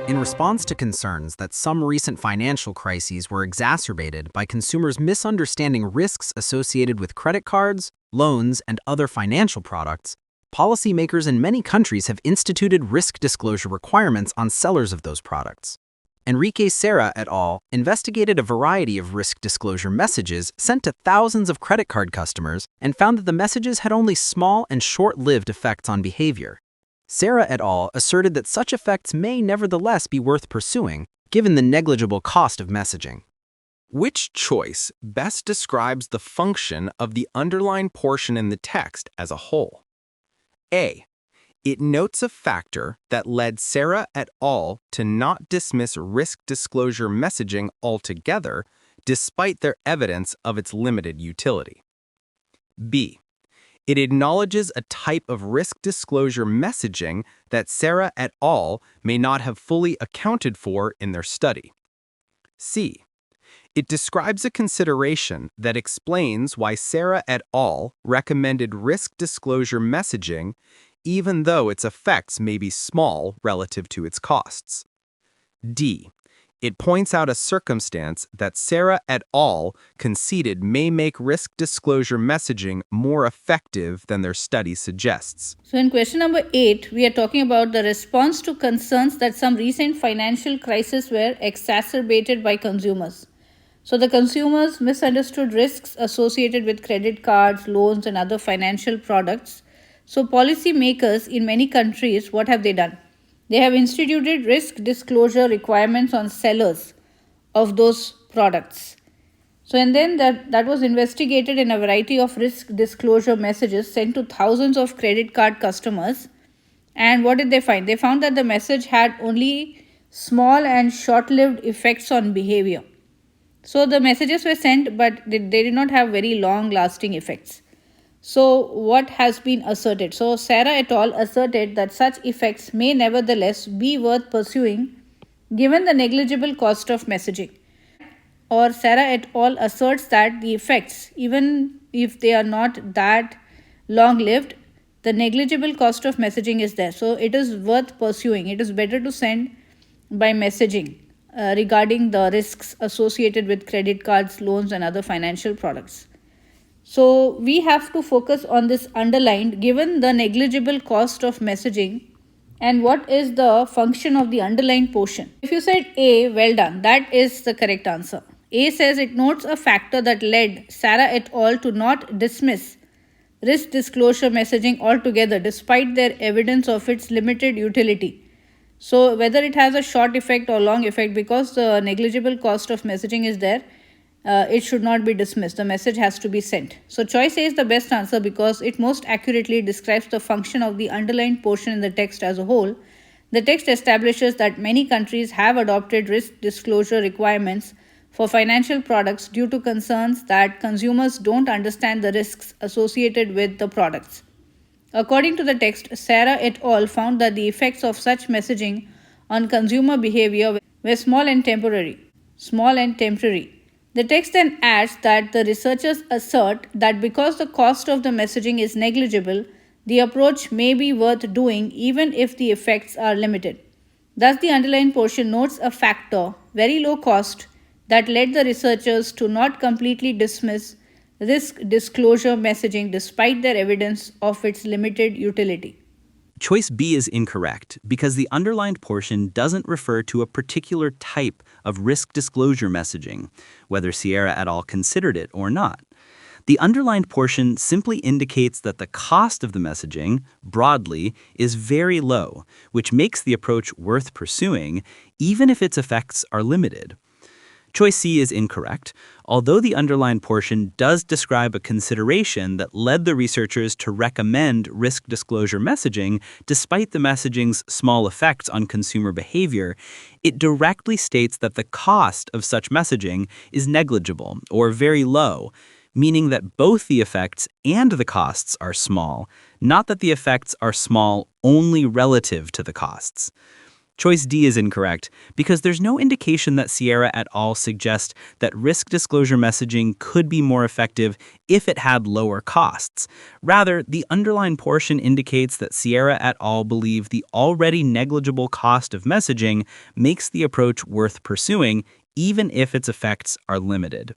In response to concerns that some recent financial crises were exacerbated by consumers misunderstanding risks associated with credit cards, loans, and other financial products, policymakers in many countries have instituted risk disclosure requirements on sellers of those products. Enrique Seira et al. Investigated a variety of risk disclosure messages sent to thousands of credit card customers and found that the messages had only small and short-lived effects on behavior. Seira et al. Asserted that such effects may nevertheless be worth pursuing, given the negligible cost of messaging. Which choice best describes the function of the underlined portion in the text as a whole? A. It notes a factor that led Seira et al. To not dismiss risk disclosure messaging altogether, despite their evidence of its limited utility. B. It acknowledges a type of risk disclosure messaging that Seira et al. May not have fully accounted for in their study. C. It describes a consideration that explains why Seira et al. Recommended risk disclosure messaging even though its effects may be small relative to its costs. D. It points out a circumstance that Seira et al. Conceded may make risk disclosure messaging more effective than their study suggests. So in question number 8, we are talking about the response to concerns that some recent financial crises were exacerbated by consumers. So the consumers misunderstood risks associated with credit cards, loans, and other financial products. So policymakers in many countries, what have they done? They have instituted risk disclosure requirements on sellers of those products. So and then that was investigated in a variety of risk disclosure messages sent to thousands of credit card customers. And what did they find? They found that the message had only small and short-lived effects on behavior. So the messages were sent, but they did not have very long-lasting effects. So what has been asserted? So Seira et al. Asserted that such effects may nevertheless be worth pursuing given the negligible cost of messaging. Or Seira et al. Asserts that the effects, even if they are not that long-lived, the negligible cost of messaging is there. So it is worth pursuing. It is better to send by messaging regarding the risks associated with credit cards, loans, and other financial products. So we have to focus on this underlined given the negligible cost of messaging and what is the function of the underlined portion. If you said A, well done, that is the correct answer. A says it notes a factor that led Seira et al. To not dismiss risk disclosure messaging altogether despite their evidence of its limited utility. So whether it has a short effect or long effect, because the negligible cost of messaging is there, it should not be dismissed. The message has to be sent. So choice A is the best answer because it most accurately describes the function of the underlined portion in the text as a whole. The text establishes that many countries have adopted risk disclosure requirements for financial products due to concerns that consumers don't understand the risks associated with the products. According to the text, Seira et al. Found that the effects of such messaging on consumer behavior were small and temporary. The text then adds that the researchers assert that because the cost of the messaging is negligible, the approach may be worth doing even if the effects are limited. Thus, the underlined portion notes a factor, very low cost, that led the researchers to not completely dismiss risk disclosure messaging despite their evidence of its limited utility. Choice B is incorrect because the underlined portion doesn't refer to a particular type of risk disclosure messaging, whether Seira et al. Considered it or not. The underlined portion simply indicates that the cost of the messaging, broadly, is very low, which makes the approach worth pursuing, even if its effects are limited. Choice C is incorrect, although the underlined portion does describe a consideration that led the researchers to recommend risk disclosure messaging despite the messaging's small effects on consumer behavior. It directly states that the cost of such messaging is negligible or very low, meaning that both the effects and the costs are small, not that the effects are small only relative to the costs. Choice D is incorrect because there's no indication that Seira et al. Suggest that risk disclosure messaging could be more effective if it had lower costs. Rather, the underlined portion indicates that Seira et al. Believe the already negligible cost of messaging makes the approach worth pursuing, even if its effects are limited.